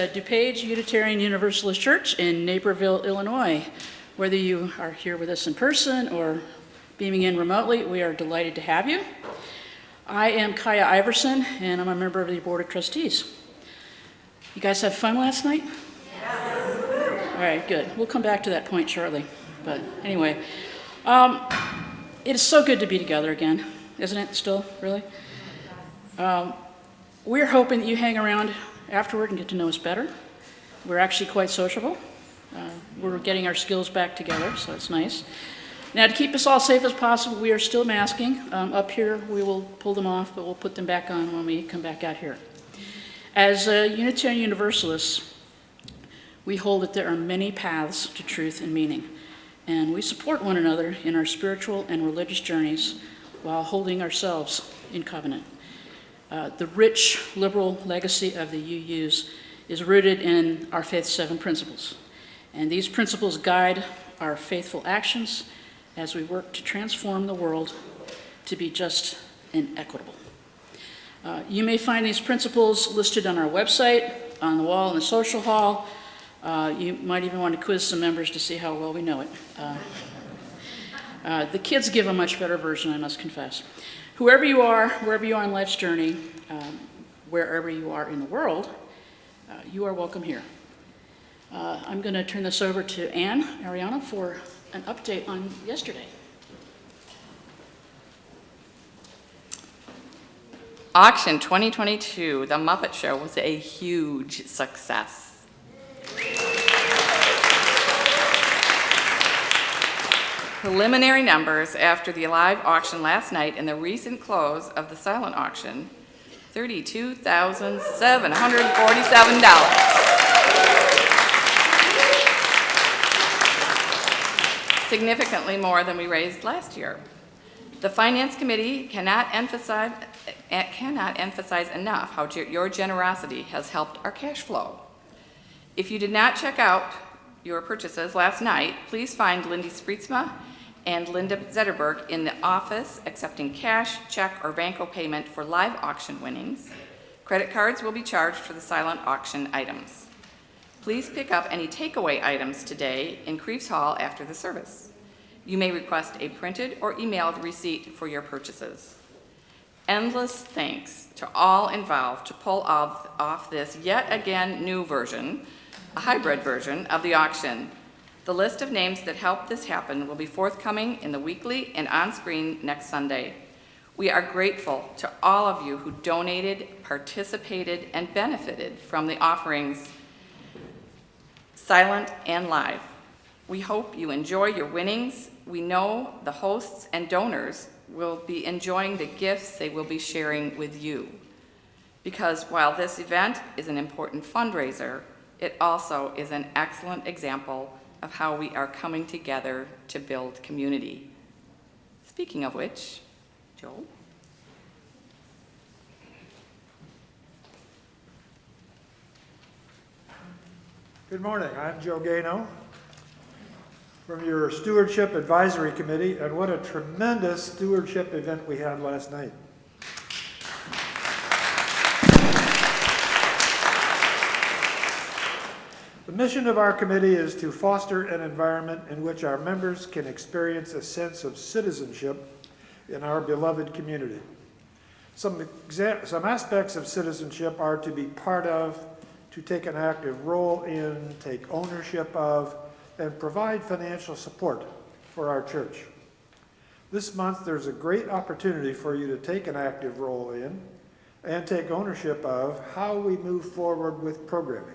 DuPage Unitarian Universalist Church in Naperville, Illinois. Whether you are here with us in person or beaming in remotely, we are delighted to have you. I am Kaya Iverson, and I'm a member of the Board of Trustees. You guys have fun last night? Yes. All right, good. We'll come back to that point shortly. But anyway, it is so good to be together again, isn't it still, really? We're hoping that you hang around afterward and get to know us better. We're actually quite sociable. We're getting our skills back together, so it's nice. Now, to keep us all safe as possible, we are still masking. Up here, we will pull them off, but we'll put them back on when we come back out here. As Unitarian Universalists, we hold that there are many paths to truth and meaning, and we support one another in our spiritual and religious journeys while holding ourselves in covenant. The rich liberal legacy of the UUs is rooted in our Faith's 7 principles, and these principles guide our faithful actions as we work to transform the world to be just and equitable. You may find these principles listed on our website, on the wall in the social hall. You might even want to quiz some members to see how well we know it. The kids give a much better version, I must confess. Whoever you are, wherever you are on life's journey, wherever you are in the world, you are welcome here. I'm going to turn this over to Ann Ariana for an update on yesterday. Auction 2022, The Muppet Show, was a huge success. Preliminary numbers after the live auction last night and the recent close of the silent auction, $32,747. Significantly more than we raised last year. The Finance Committee cannot emphasize enough how your generosity has helped our cash flow. If you did not check out your purchases last night, please find Lindy Spreetsma and Linda Zetterberg in the office accepting cash, check, or Vanco payment for live auction winnings. Credit cards will be charged for the silent auction items. Please pick up any takeaway items today in Creeves Hall after the service. You may request a printed or emailed receipt for your purchases. Endless thanks to all involved to pull off this yet again new version, a hybrid version of the auction. The list of names that helped this happen will be forthcoming in the weekly and on screen next Sunday. We are grateful to all of you who donated, participated, and benefited from the offerings, silent and live. We hope you enjoy your winnings. We know the hosts and donors will be enjoying the gifts they will be sharing with you. Because while this event is an important fundraiser, it also is an excellent example of how we are coming together to build community. Speaking of which, Joel. Good morning, I'm Joe Gano from your Stewardship Advisory Committee, and what a tremendous stewardship event we had last night. The mission of our committee is to foster an environment in which our members can experience a sense of citizenship in our beloved community. Some aspects of citizenship are to be part of, to take an active role in, take ownership of, and provide financial support for our church. This month, there's a great opportunity for you to take an active role in and take ownership of how we move forward with programming,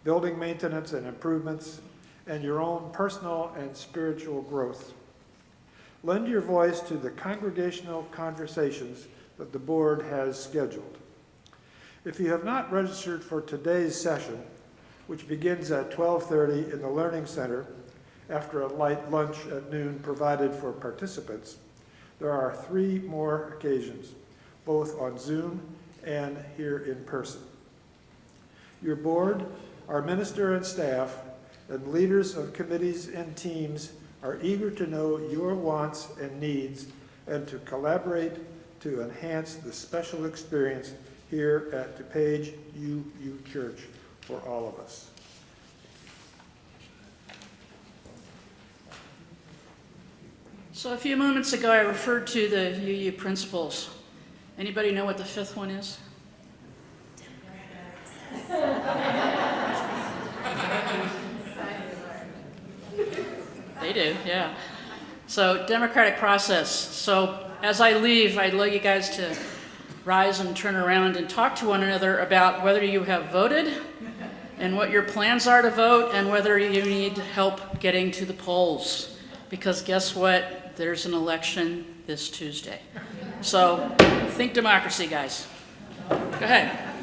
building maintenance and improvements, and your own personal and spiritual growth. Lend your voice to the congregational conversations that the board has scheduled. If you have not registered for today's session, which begins at 12:30 in the Learning Center after a light lunch at noon provided for participants, there are 3 more occasions, both on Zoom and here in person. Your board, our minister and staff, and leaders of committees and teams are eager to know your wants and needs and to collaborate to enhance the special experience here at DuPage UU Church for all of us. So a few moments ago, I referred to the UU principles. Anybody know what the fifth one is? They do, yeah. So democratic process. So as I leave, I'd like you guys to rise and turn around and talk to one another about whether you have voted and what your plans are to vote and whether you need help getting to the polls. Because guess what? There's an election this Tuesday. So think democracy, guys. Go ahead.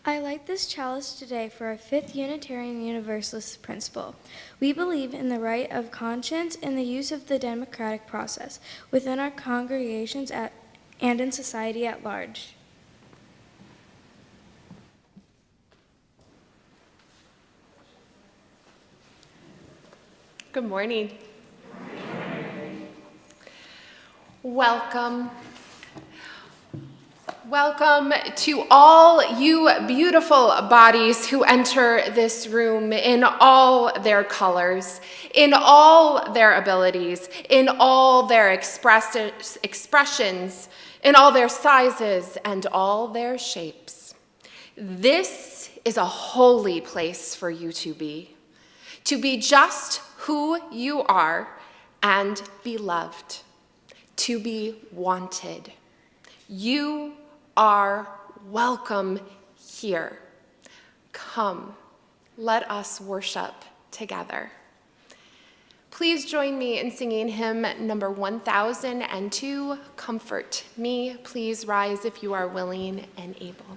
I light this chalice today for our fifth Unitarian Universalist principle. We believe in the right of conscience and the use of the democratic process within our congregations and in society at large. Good morning. Welcome. Welcome to all you beautiful bodies who enter this room in all their colors, in all their abilities, in all their expressions, in all their sizes and all their shapes. This is a holy place for you to be just who you are and be loved, to be wanted. You are welcome here. Come, let us worship together. Please join me in singing hymn number 1002, Comfort Me. Please rise if you are willing and able.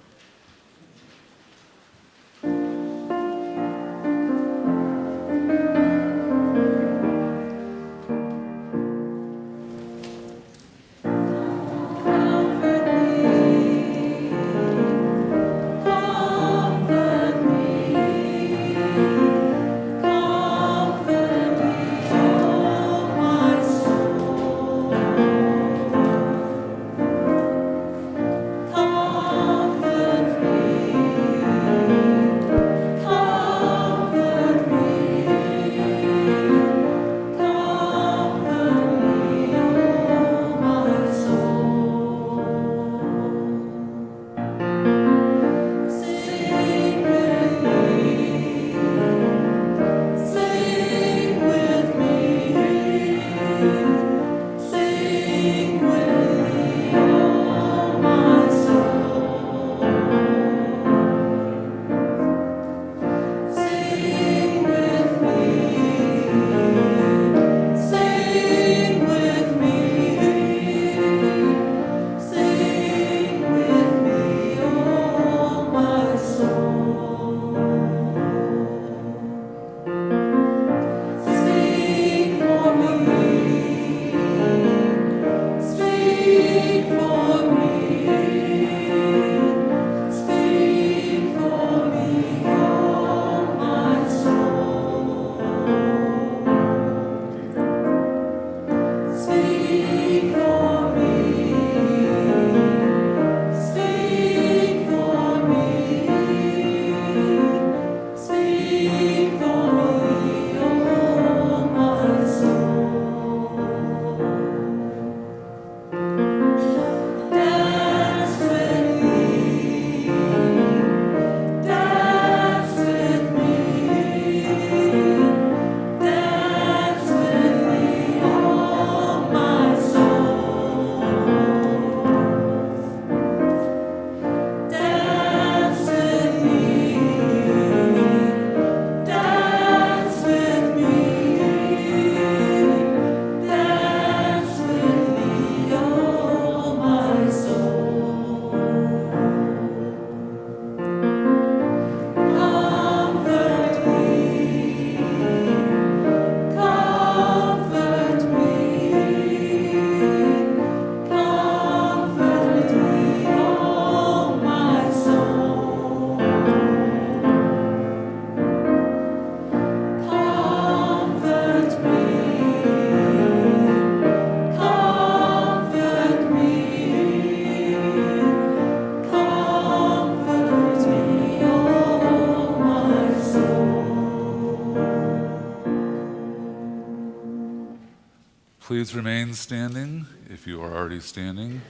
Please remain standing if you are already standing,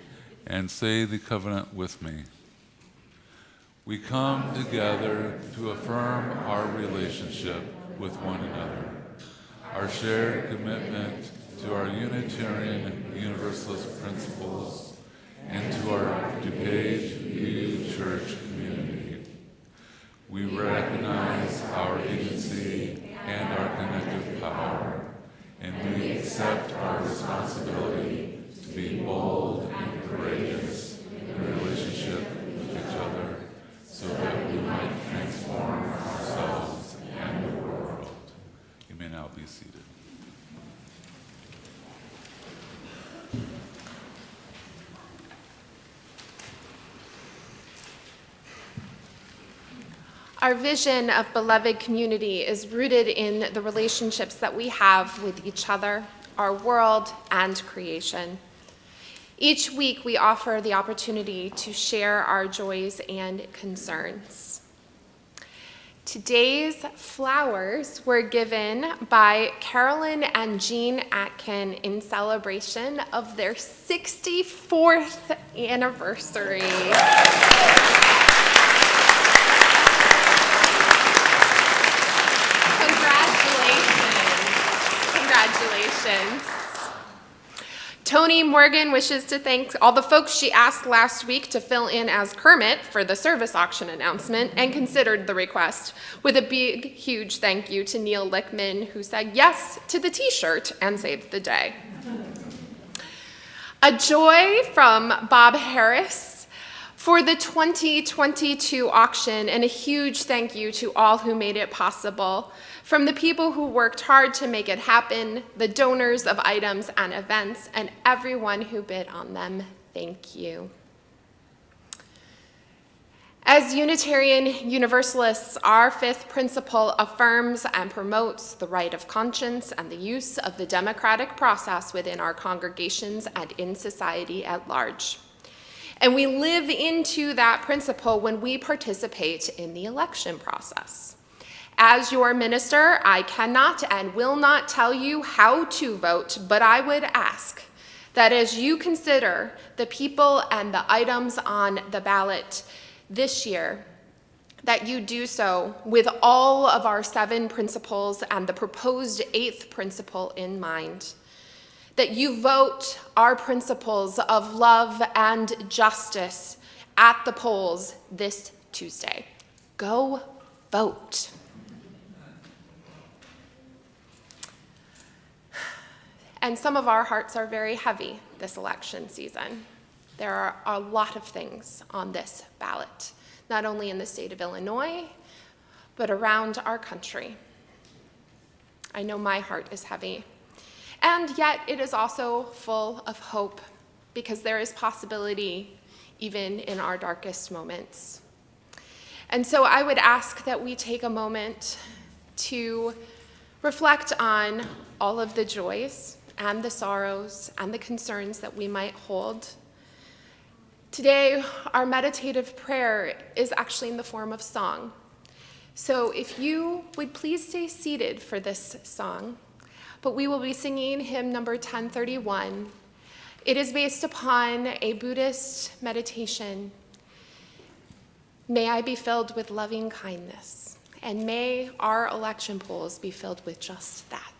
and say the covenant with me. We come together to affirm our relationship with one another, our shared commitment to our Unitarian Universalist principles, and to our DuPage View Church community. We recognize our agency and our connective power, and we accept our responsibility to be bold and courageous in relationship with each other so that we Our vision of beloved community is rooted in the relationships that we have with each other, our world, and creation. Each week, we offer the opportunity to share our joys and concerns. Today's flowers were given by Carolyn and Jean Atkin in celebration of their 64th anniversary. Congratulations. Tony Morgan wishes to thank all the folks she asked last week to fill in as Kermit for the service auction announcement and considered the request, with a big, huge thank you to Neil Lickman, who said yes to the t-shirt and saved the day. A joy from Bob Harris for the 2022 auction, and a huge thank you to all who made it possible. From the people who worked hard to make it happen, the donors of items and events, and everyone who bid on them, thank you. As Unitarian Universalists, our fifth principle affirms and promotes the right of conscience and the use of the democratic process within our congregations and in society at large. And we live into that principle when we participate in the election process. As your minister, I cannot and will not tell you how to vote, but I would ask that as you consider the people and the items on the ballot this year, that you do so with all of our 7 principles and the proposed 8th principle in mind. That you vote our principles of love and justice at the polls this Tuesday. Go vote. And some of our hearts are very heavy this election season. There are a lot of things on this ballot, not only in the state of Illinois, but around our country. I know my heart is heavy. And yet it is also full of hope, because there is possibility even in our darkest moments. And so I would ask that we take a moment to reflect on all of the joys and the sorrows and the concerns that we might hold. Today, our meditative prayer is actually in the form of song. So if you would please stay seated for this song, but we will be singing hymn number 1031. It is based upon a Buddhist meditation. May I be filled with loving kindness, and may our election polls be filled with just that.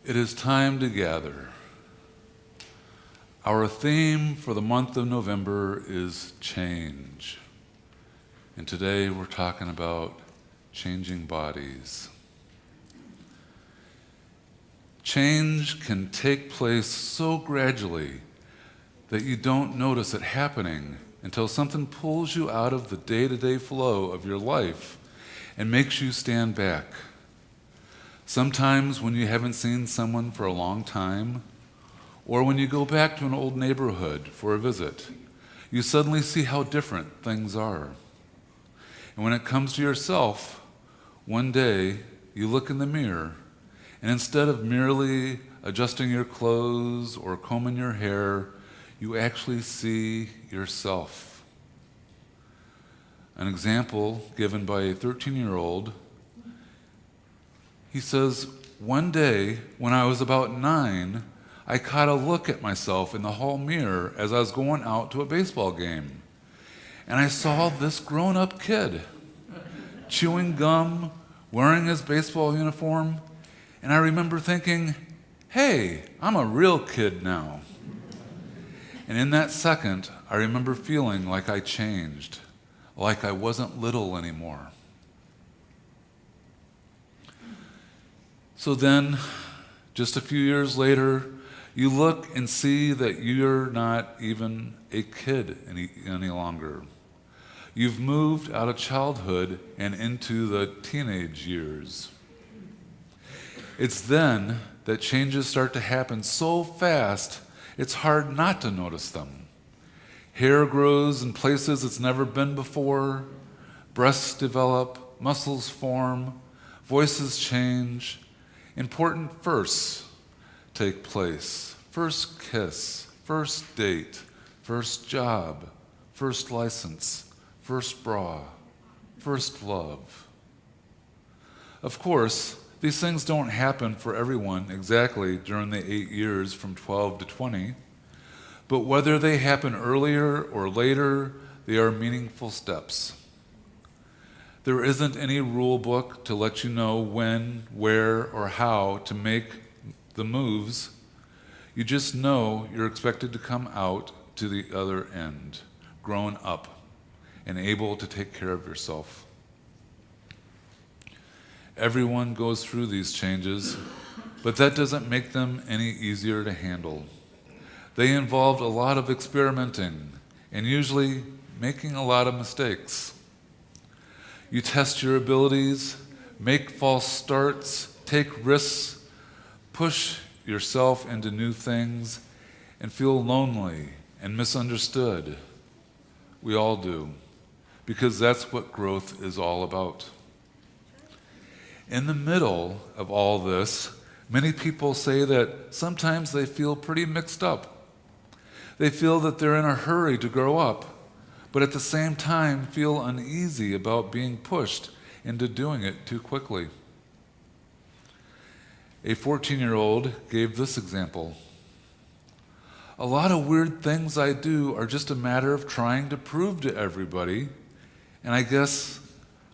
It is time to gather. Our theme for the month of November is change. And today we're talking about changing bodies. Change can take place so gradually that you don't notice it happening until something pulls you out of the day-to-day flow of your life and makes you stand back. Sometimes when you haven't seen someone for a long time, or when you go back to an old neighborhood for a visit, you suddenly see how different things are. And when it comes to yourself, one day you look in the mirror, and instead of merely adjusting your clothes or combing your hair, you actually see yourself. An example given by a 13-year-old, he says, "One day when I was about 9, I caught a look at myself in the hall mirror as I was going out to a baseball game. And I saw this grown-up kid chewing gum, wearing his baseball uniform, and I remember thinking, hey, I'm a real kid now." And in that second, I remember feeling like I changed, like I wasn't little anymore. So then, just a few years later, you look and see that you're not even a kid any longer. You've moved out of childhood and into the teenage years. It's then that changes start to happen so fast, it's hard not to notice them. Hair grows in places it's never been before, breasts develop, muscles form, voices change, important firsts take place. First kiss, first date, first job, first license, first bra, first love. Of course, these things don't happen for everyone exactly during the 8 years from 12 to 20, but whether they happen earlier or later, they are meaningful steps. There isn't any rule book to let you know when, where, or how to make the moves. You just know you're expected to come out to the other end, grown up, and able to take care of yourself. Everyone goes through these changes, but that doesn't make them any easier to handle. They involved a lot of experimenting and usually making a lot of mistakes. You test your abilities, make false starts, take risks, push yourself into new things, and feel lonely and misunderstood. We all do, because that's what growth is all about. In the middle of all this, many people say that sometimes they feel pretty mixed up. They feel that they're in a hurry to grow up, but at the same time feel uneasy about being pushed into doing it too quickly. A 14-year-old gave this example. "A lot of weird things I do are just a matter of trying to prove to everybody, and I guess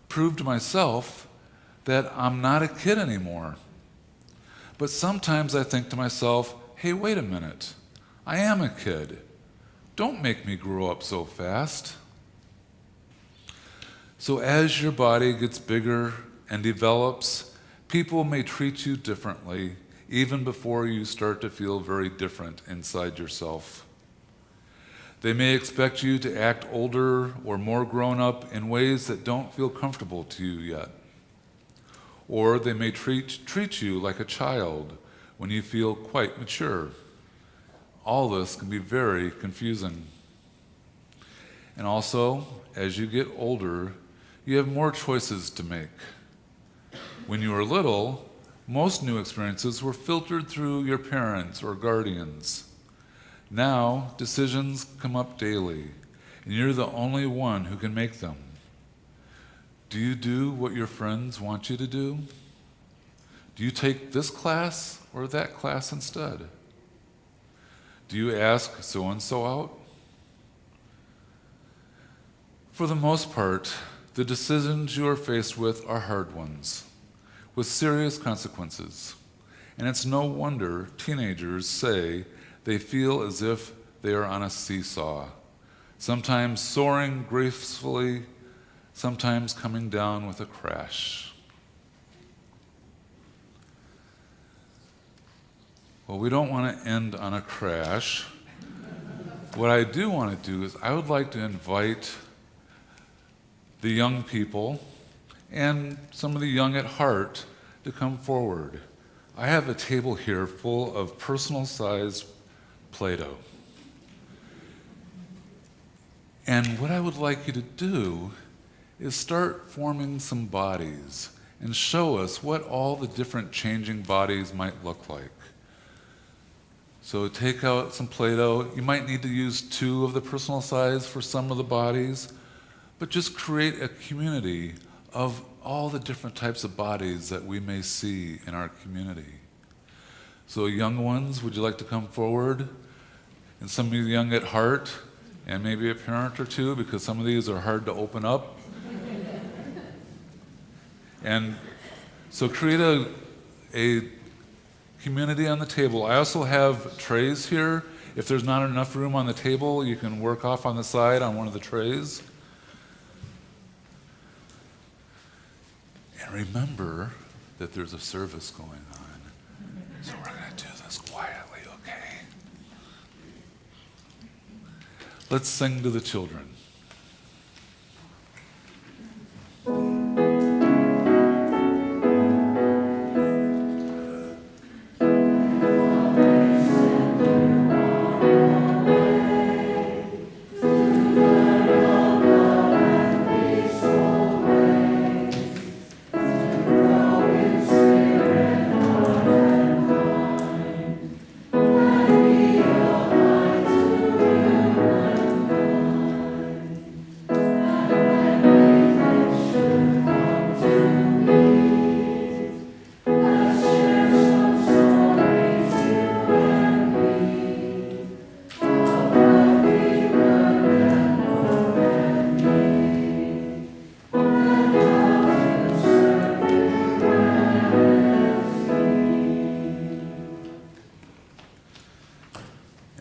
prove to myself, that I'm not a kid anymore. But sometimes I think to myself, hey, wait a minute. I am a kid. Don't make me grow up so fast." So as your body gets bigger and develops, people may treat you differently even before you start to feel very different inside yourself. They may expect you to act older or more grown up in ways that don't feel comfortable to you yet. Or they may treat you like a child when you feel quite mature. All this can be very confusing. And also, as you get older, you have more choices to make. When you were little, most new experiences were filtered through your parents or guardians. Now, decisions come up daily, and you're the only one who can make them. Do you do what your friends want you to do? Do you take this class or that class instead? Do you ask so-and-so out? For the most part, the decisions you are faced with are hard ones, with serious consequences, and it's no wonder teenagers say they feel as if they are on a seesaw, sometimes soaring gracefully, sometimes coming down with a crash. Well, we don't want to end on a crash. What I do want to do is I would like to invite the young people and some of the young at heart to come forward. I have a table here full of personal-sized Play-Doh. And what I would like you to do is start forming some bodies and show us what all the different changing bodies might look like. So take out some Play-Doh. You might need to use 2 of the personal size for some of the bodies, but just create a community of all the different types of bodies that we may see in our community. So young ones, would you like to come forward? And some of you young at heart, and maybe a parent or 2, because some of these are hard to open up. And so create a community on the table. I also have trays here. If there's not enough room on the table, you can work off on the side on one of the trays. And remember that there's a service going on. So we're going to do this quietly, okay? Let's sing to the children.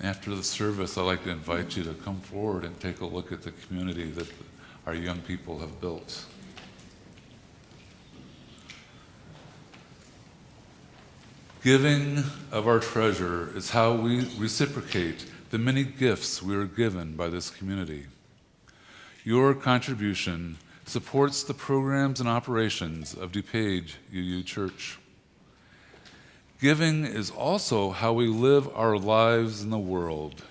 After the service, I'd like to invite you to come forward and take a look at the community that our young people have built. Giving of our treasure is how we reciprocate the many gifts we are given by this community. Your contribution supports the programs and operations of DuPage UU Church. Giving is also how we live our lives in the world.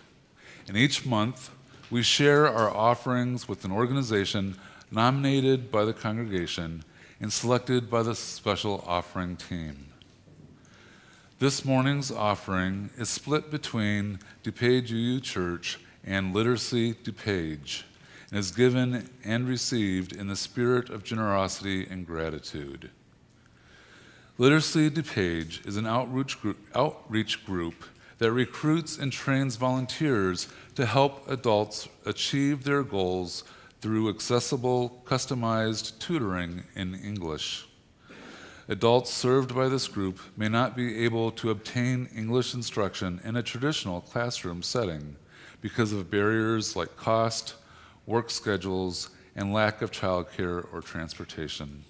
And each month, we share our offerings with an organization nominated by the congregation and selected by the special offering team. This morning's offering is split between DuPage UU Church and Literacy DuPage and is given and received in the spirit of generosity and gratitude. Literacy DuPage is an outreach group that recruits and trains volunteers to help adults achieve their goals through accessible, customized tutoring in English. Adults served by this group may not be able to obtain English instruction in a traditional classroom setting because of barriers like cost, work schedules, and lack of childcare or transportation.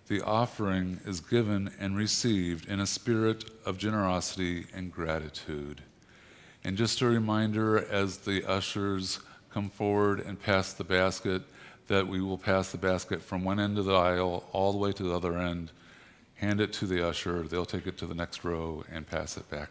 The offering is given and received in a spirit of generosity and gratitude. And just a reminder, as the ushers come forward and pass the basket, that we will pass the basket from one end of the aisle all the way to the other end, hand it to the usher, they'll take it to the next row and pass it back.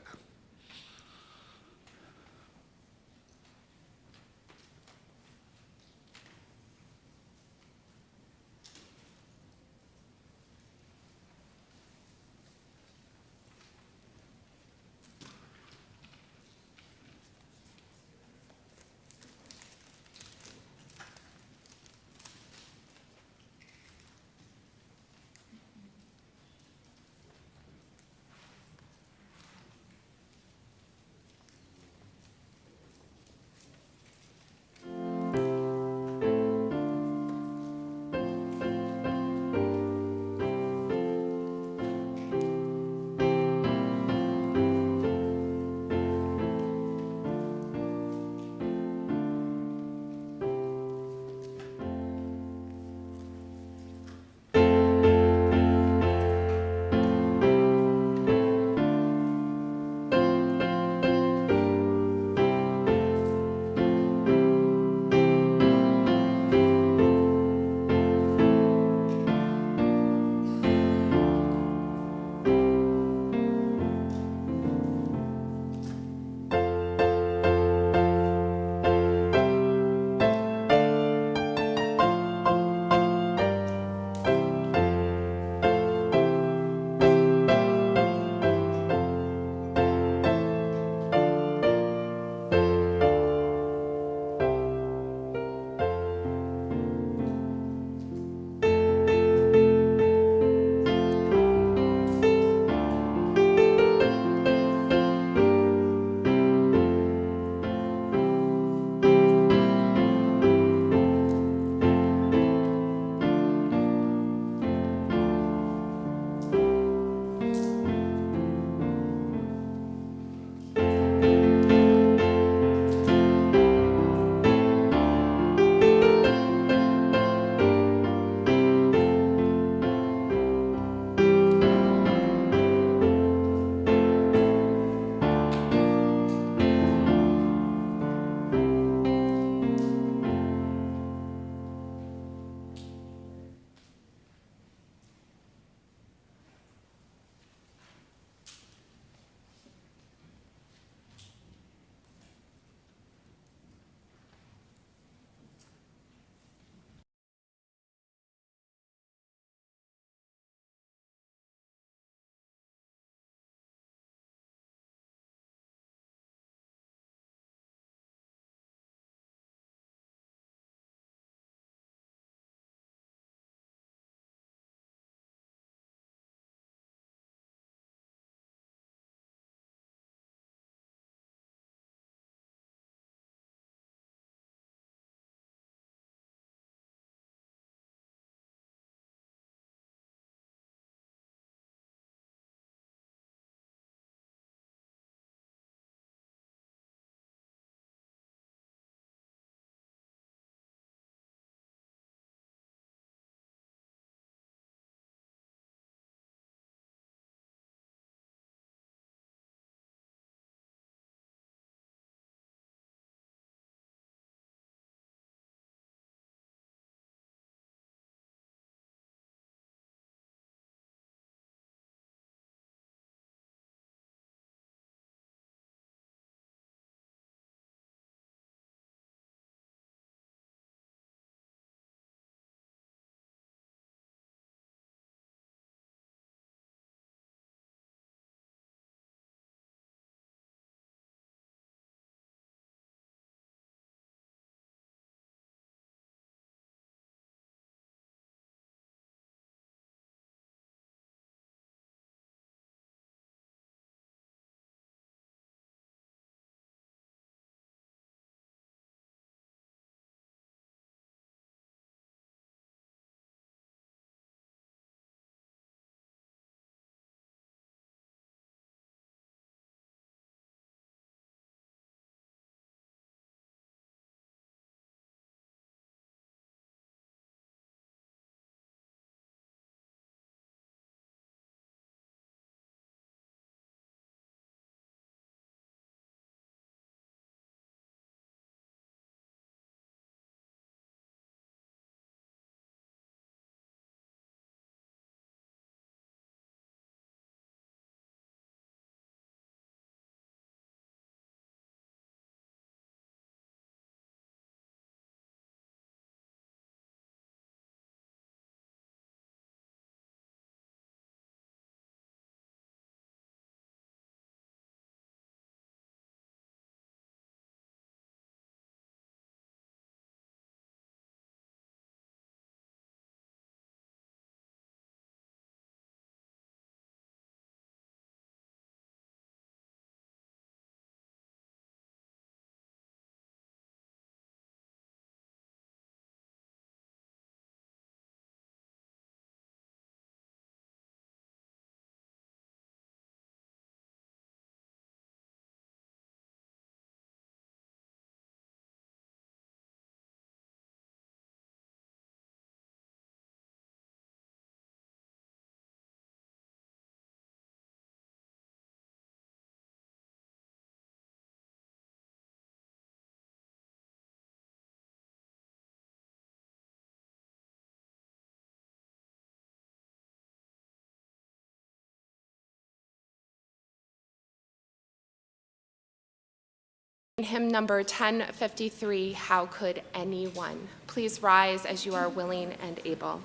Hymn number 1053, How Could Anyone? Please rise as you are willing and able.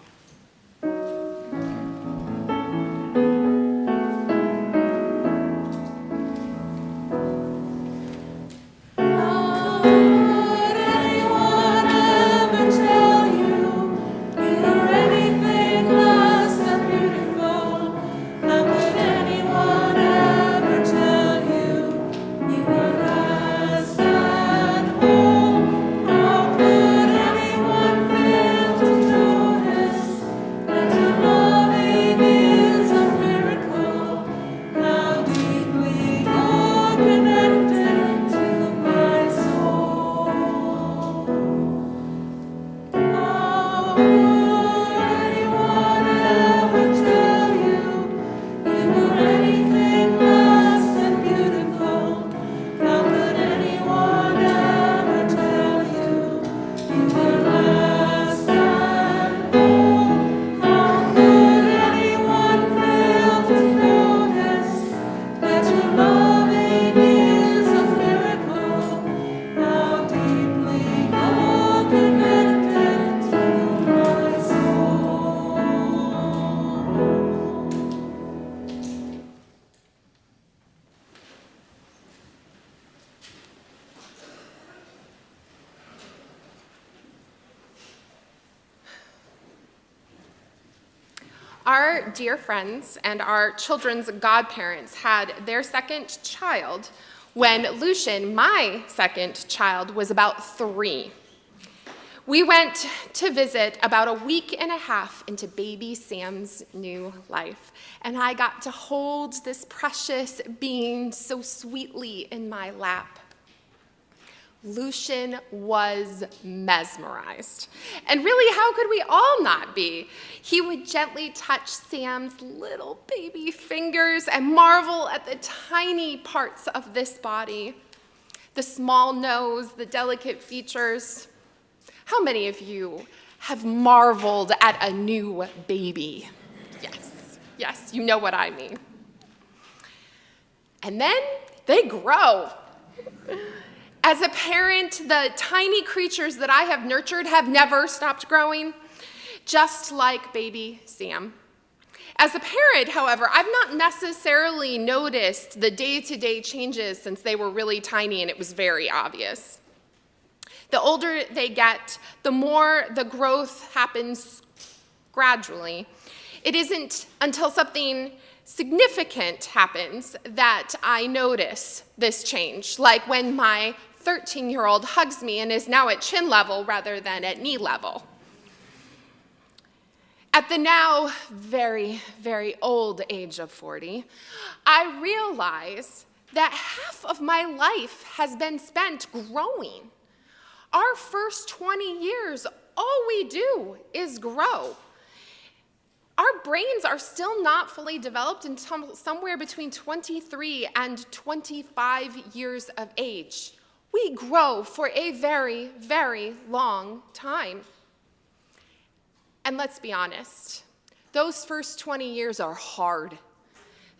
Our dear friends and our children's godparents had their second child when Lucian, my second child, was about 3. We went to visit about a week and a half into baby Sam's new life, and I got to hold this precious being so sweetly in my lap. Lucian was mesmerized. And really, how could we all not be? He would gently touch Sam's little baby fingers and marvel at the tiny parts of this body, the small nose, the delicate features. How many of you have marveled at a new baby? Yes, you know what I mean. And then they grow. As a parent, the tiny creatures that I have nurtured have never stopped growing, just like baby Sam. As a parent, however, I've not necessarily noticed the day-to-day changes since they were really tiny and it was very obvious. The older they get, the more the growth happens gradually. It isn't until something significant happens that I notice this change, like when my 13-year-old hugs me and is now at chin level rather than at knee level. At the now very, very old age of 40, I realize that half of my life has been spent growing. Our first 20 years, all we do is grow. Our brains are still not fully developed until somewhere between 23 and 25 years of age. We grow for a very, very long time. And let's be honest, those first 20 years are hard.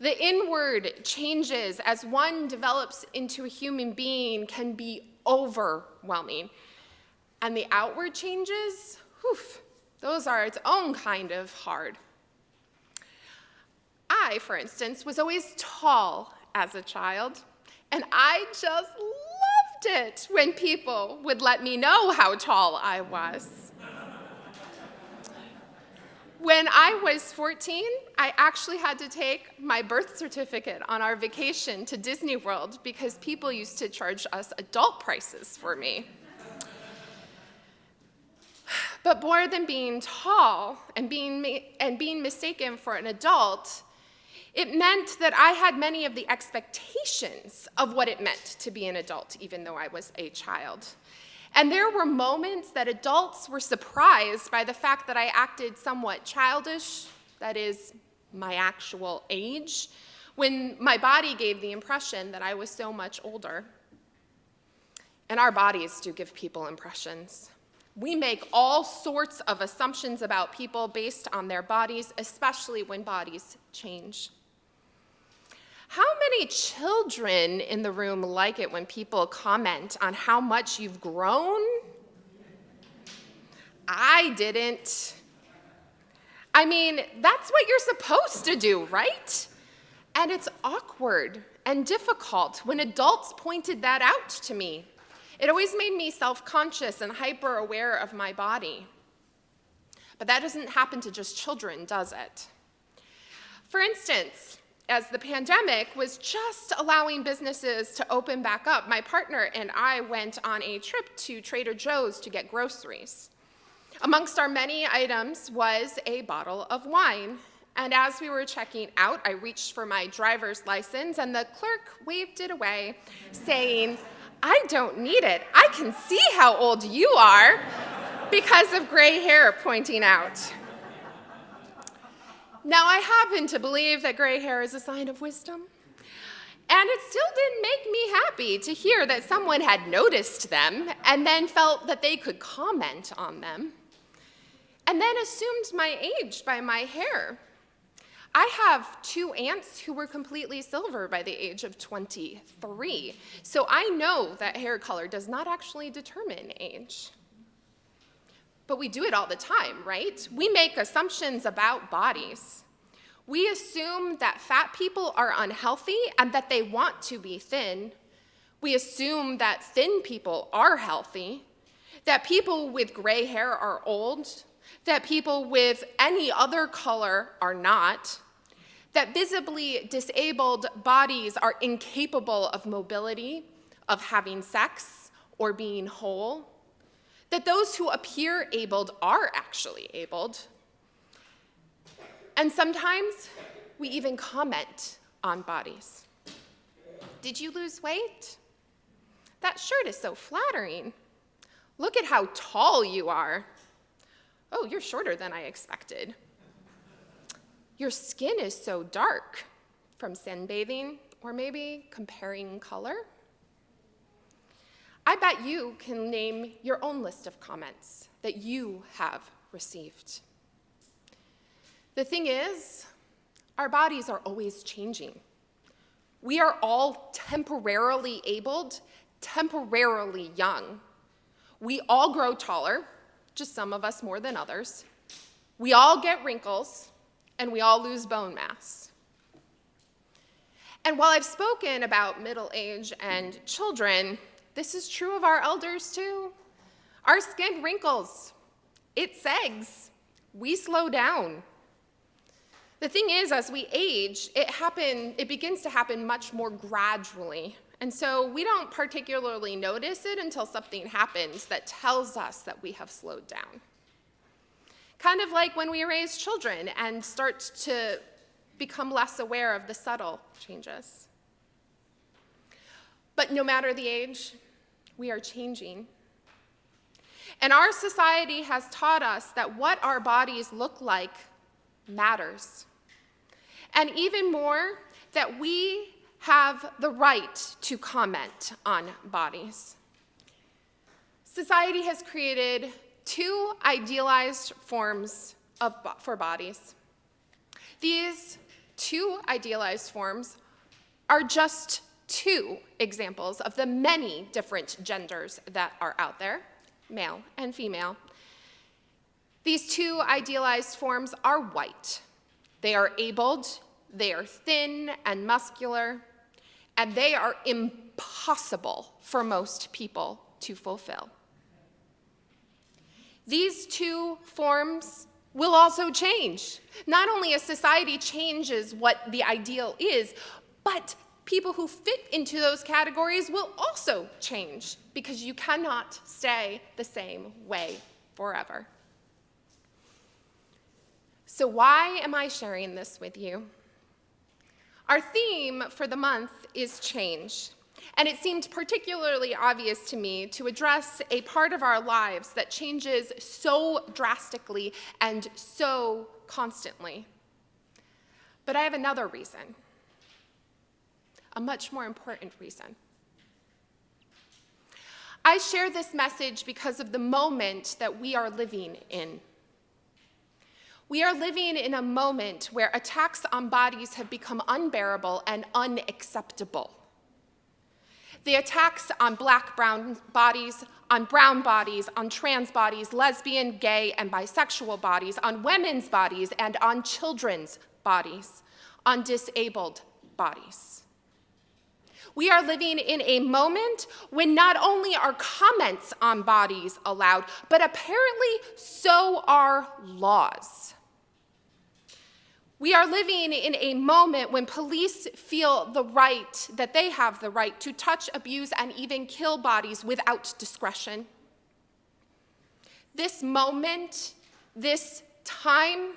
The inward changes as one develops into a human being can be overwhelming. And the outward changes, those are its own kind of hard. I, for instance, was always tall as a child, and I just loved it when people would let me know how tall I was. When I was 14, I actually had to take my birth certificate on our vacation to Disney World because people used to charge us adult prices for me. But more than being tall and being mistaken for an adult, it meant that I had many of the expectations of what it meant to be an adult, even though I was a child. And there were moments that adults were surprised by the fact that I acted somewhat childish, that is, my actual age, when my body gave the impression that I was so much older. And our bodies do give people impressions. We make all sorts of assumptions about people based on their bodies, especially when bodies change. How many children in the room like it when people comment on how much you've grown? I didn't. I mean, that's what you're supposed to do, right? And it's awkward and difficult when adults pointed that out to me. It always made me self-conscious and hyper-aware of my body. But that doesn't happen to just children, does it? For instance, as the pandemic was just allowing businesses to open back up, my partner and I went on a trip to Trader Joe's to get groceries. Amongst our many items was a bottle of wine. And as we were checking out, I reached for my driver's license, and the clerk waved it away, saying, "I don't need it. I can see how old you are," because of gray hair pointing out. Now, I happen to believe that gray hair is a sign of wisdom, and it still didn't make me happy to hear that someone had noticed them and then felt that they could comment on them, and then assumed my age by my hair. I have 2 aunts who were completely silver by the age of 23, so I know that hair color does not actually determine age. But we do it all the time, right? We make assumptions about bodies. We assume that fat people are unhealthy and that they want to be thin. We assume that thin people are healthy, that people with gray hair are old, that people with any other color are not, that visibly disabled bodies are incapable of mobility, of having sex, or being whole, that those who appear abled are actually abled. And sometimes we even comment on bodies. Did you lose weight? That shirt is so flattering. Look at how tall you are. Oh, you're shorter than I expected. Your skin is so dark from sunbathing, or maybe comparing color. I bet you can name your own list of comments that you have received. The thing is, our bodies are always changing. We are all temporarily abled, temporarily young. We all grow taller, just some of us more than others. We all get wrinkles, and we all lose bone mass. And while I've spoken about middle age and children, this is true of our elders too. Our skin wrinkles, it sags, we slow down. The thing is, as we age, it begins to happen much more gradually. And so we don't particularly notice it until something happens that tells us that we have slowed down. Kind of like when we raise children and start to become less aware of the subtle changes. But no matter the age, we are changing. And our society has taught us that what our bodies look like matters. And even more, that we have the right to comment on bodies. Society has created 2 idealized forms for bodies. These 2 idealized forms are just 2 examples of the many different genders that are out there, male and female. These 2 idealized forms are white. They are abled, they are thin and muscular, and they are impossible for most people to fulfill. These 2 forms will also change. Not only as society changes what the ideal is, but people who fit into those categories will also change, because you cannot stay the same way forever. So why am I sharing this with you? Our theme for the month is change, and it seemed particularly obvious to me to address a part of our lives that changes so drastically and so constantly. But I have another reason, a much more important reason. I share this message because of the moment that we are living in. We are living in a moment where attacks on bodies have become unbearable and unacceptable. The attacks on brown bodies, on brown bodies, on trans bodies, lesbian, gay, and bisexual bodies, on women's bodies, and on children's bodies, on disabled bodies. We are living in a moment when not only are comments on bodies allowed, but apparently so are laws. We are living in a moment when police feel that they have the right to touch, abuse, and even kill bodies without discretion. This moment, this time,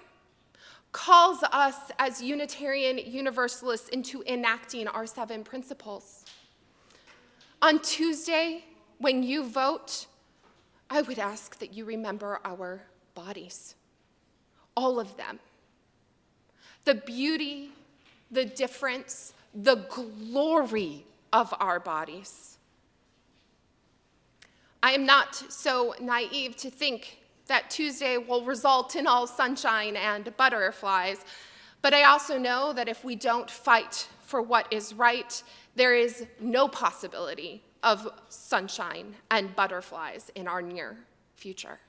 calls us as Unitarian Universalists into enacting our 7 principles. On Tuesday, when you vote, I would ask that you remember our bodies, all of them. The beauty, the difference, the glory of our bodies. I am not so naive to think that Tuesday will result in all sunshine and butterflies, but I also know that if we don't fight for what is right, there is no possibility of sunshine and butterflies in our near future.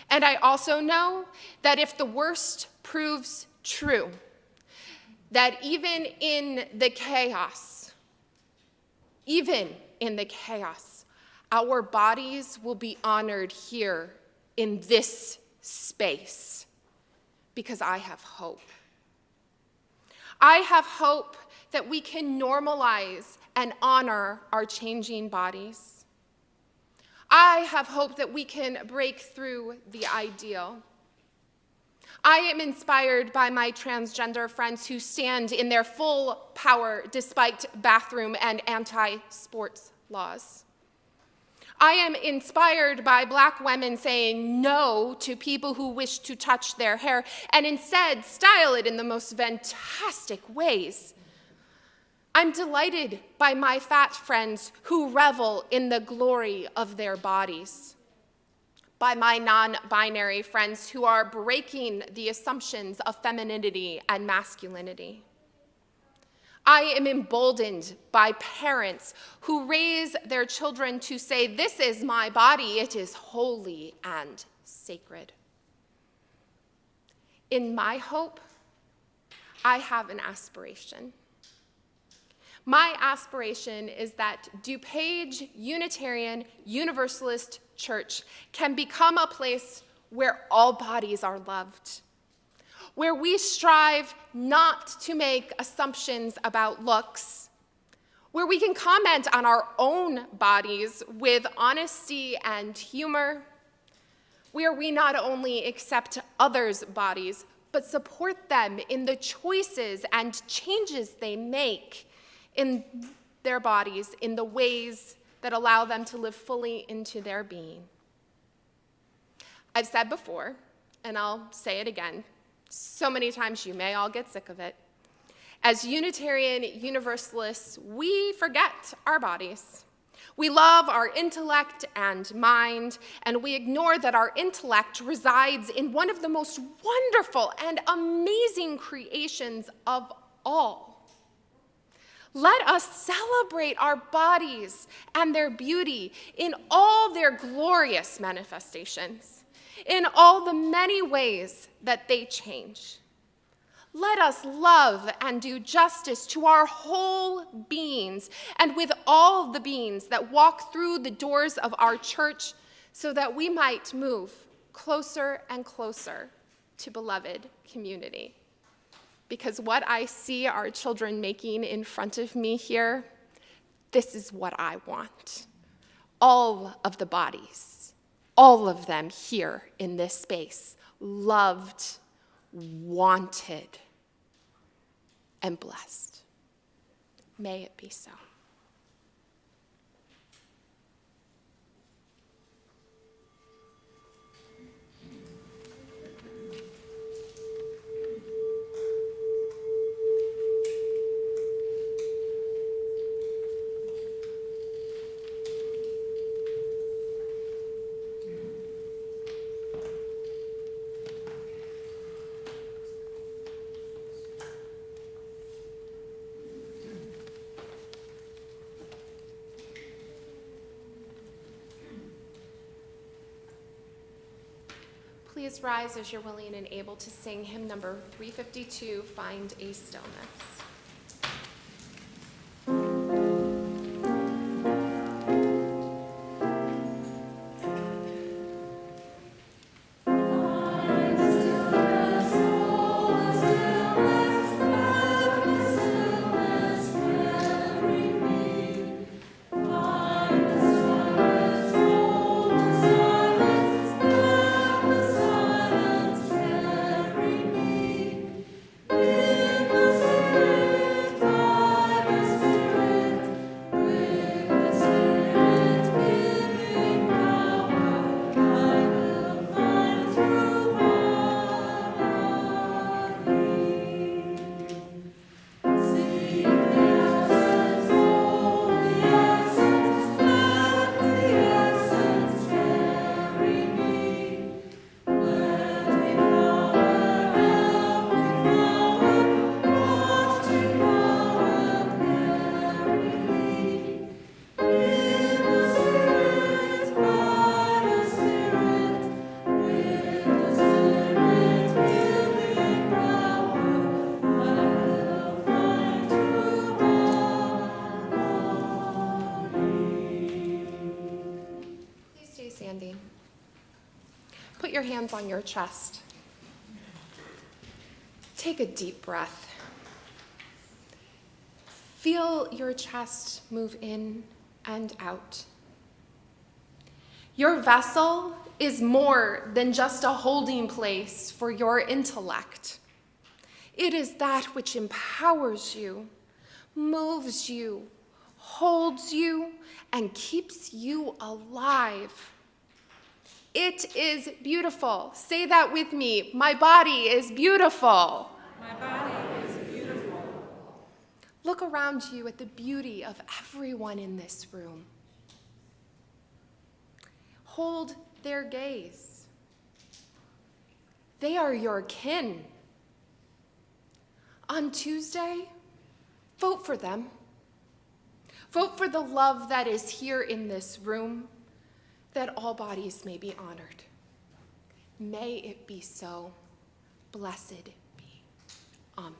And I also know that if the worst proves true, that even in the chaos, our bodies will be honored here in this space, because I have hope. I have hope that we can normalize and honor our changing bodies. I have hope that we can break through the ideal. I am inspired by my transgender friends who stand in their full power despite bathroom and anti-sports laws. I am inspired by Black women saying no to people who wish to touch their hair and instead style it in the most fantastic ways. I'm delighted by my fat friends who revel in the glory of their bodies, by my non-binary friends who are breaking the assumptions of femininity and masculinity. I am emboldened by parents who raise their children to say, "This is my body, it is holy and sacred." In my hope, I have an aspiration. My aspiration is that DuPage Unitarian Universalist Church can become a place where all bodies are loved, where we strive not to make assumptions about looks, where we can comment on our own bodies with honesty and humor, where we not only accept others' bodies, but support them in the choices and changes they make in their bodies in the ways that allow them to live fully into their being. I've said before, and I'll say it again, so many times you may all get sick of it. As Unitarian Universalists, we forget our bodies. We love our intellect and mind, and we ignore that our intellect resides in one of the most wonderful and amazing creations of all. Let us celebrate our bodies and their beauty in all their glorious manifestations, in all the many ways that they change. Let us love and do justice to our whole beings and with all the beings that walk through the doors of our church so that we might move closer and closer to beloved community. Because what I see our children making in front of me here, this is what I want. All of the bodies, all of them here in this space, loved, wanted, and blessed. May it be so. please rise as you're willing and able to sing hymn number 352, Find a Stillness. Standing. Put your hands on your chest. Take a deep breath. Feel your chest move in and out. Your vessel is more than just a holding place for your intellect. It is that which empowers you, moves you, holds you, and keeps you alive. It is beautiful. Say that with me. My body is beautiful. My body is beautiful. Look around you at the beauty of everyone in this room. Hold their gaze. They are your kin. On Tuesday, vote for them. Vote for the love that is here in this room, that all bodies may be honored. May it be so. Blessed be. Amen.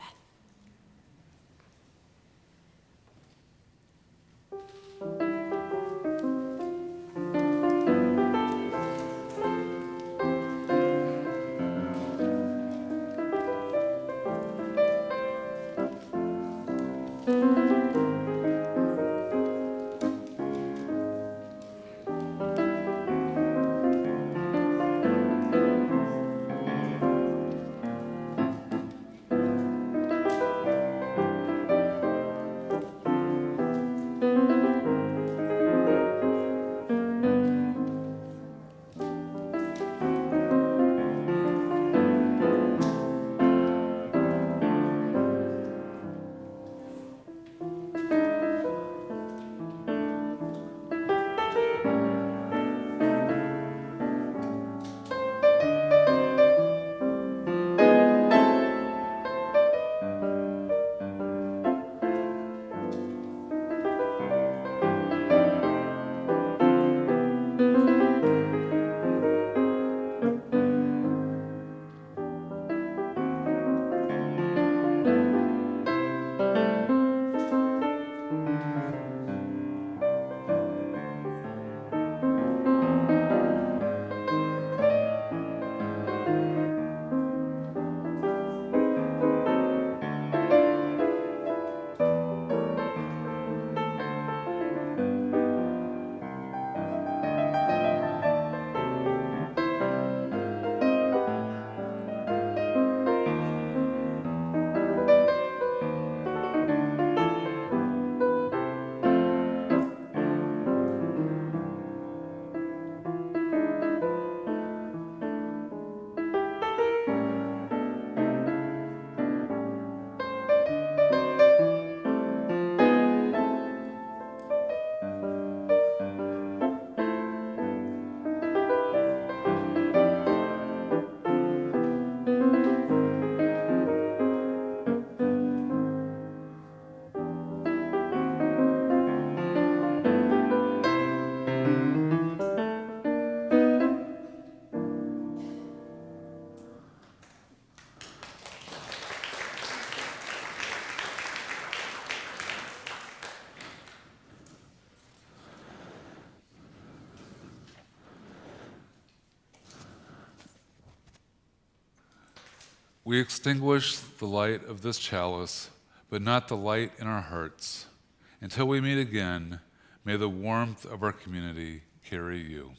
We extinguish the light of this chalice, but not the light in our hearts. Until we meet again, may the warmth of our community carry you.